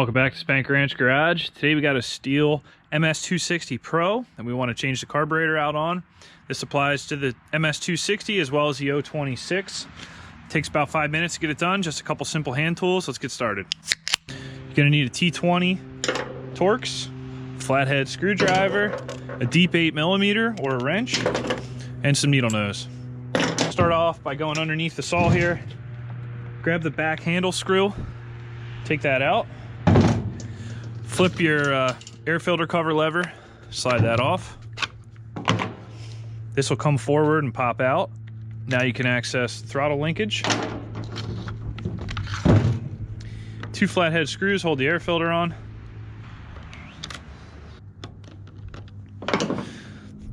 Welcome back to Spank Ranch Garage. Today we got a Stihl MS260 PRO and we want to change the carburetor out on. This applies to the MS260 as well as the 026. Takes about 5 minutes to get it done, just a couple simple hand tools. Let's get started. You're gonna need a T20 Torx, flathead screwdriver, a deep 8mm or a wrench, and some needle nose. Start off by going underneath the saw here, grab the back handle screw, take that out, flip your air filter cover lever, slide that off. This will come forward and pop out. Now you can access throttle linkage. 2 flathead screws hold the air filter on.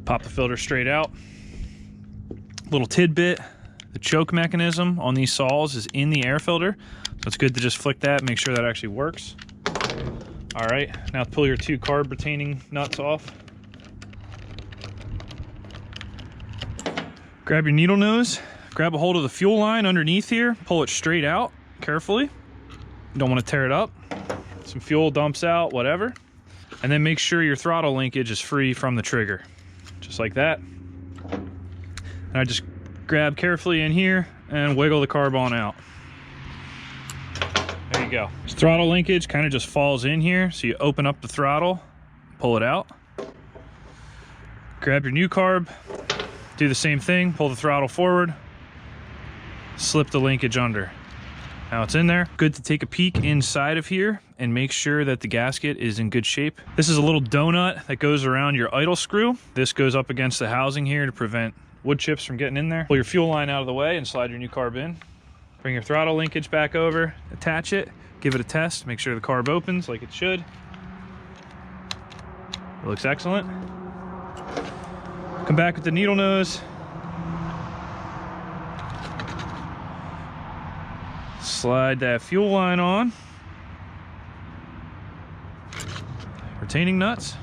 Pop the filter straight out. Little tidbit, the choke mechanism on these saws is in the air filter, so it's good to just flick that, make sure that actually works. All right, now pull your 2 carb retaining nuts off. Grab your needle nose, grab a hold of the fuel line underneath here, pull it straight out carefully. You don't want to tear it up. Some fuel dumps out, whatever. And then make sure your throttle linkage is free from the trigger, just like that. And I just grab carefully in here and wiggle the carb on out. There you go. This throttle linkage kind of just falls in here, so you open up the throttle, pull it out. Grab your new carb, do the same thing, pull the throttle forward, slip the linkage under. Now it's in there. Good to take a peek inside of here and make sure that the gasket is in good shape. This is a little donut that goes around your idle screw. This goes up against the housing here to prevent wood chips from getting in there. Pull your fuel line out of the way and slide your new carb in. Bring your throttle linkage back over, attach it, give it a test, make sure the carb opens like it should. It looks excellent. Come back with the needle nose. Slide that fuel line on. Retaining nuts.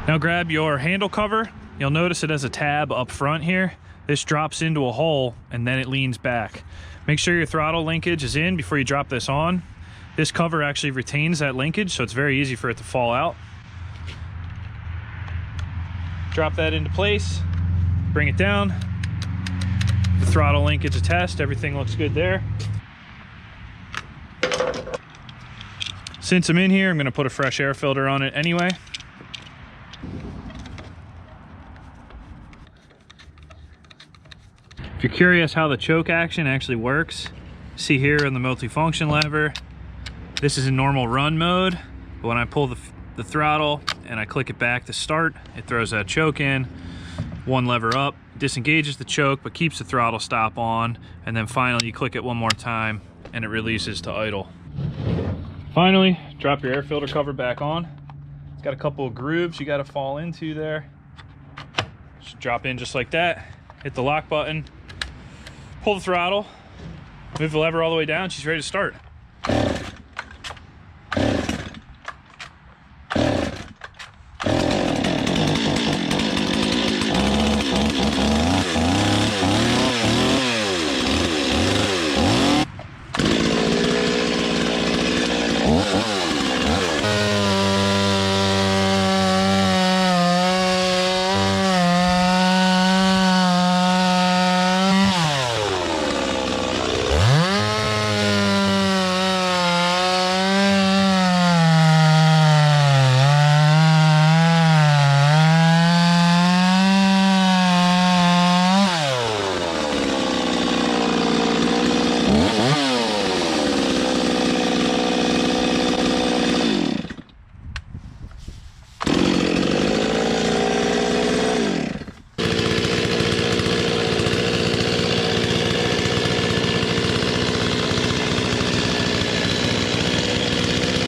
Now grab your handle cover. You'll notice it has a tab up front here. This drops into a hole and then it leans back. Make sure your throttle linkage is in before you drop this on. This cover actually retains that linkage, so it's very easy for it to fall out. Drop that into place, bring it down. The throttle linkage attached, everything looks good there. Since I'm in here, I'm gonna put a fresh air filter on it anyway. If you're curious how the choke action actually works, see here on the multifunction lever, this is in normal run mode, but when I pull the throttle and I click it back to start, it throws that choke in. One lever up, disengages the choke but keeps the throttle stop on, and then finally you click it one more time and it releases to idle. Finally, drop your air filter cover back on. It's got a couple of grooves you got to fall into there. Just drop in just like that, hit the lock button, pull the throttle, move the lever all the way down, she's ready to start.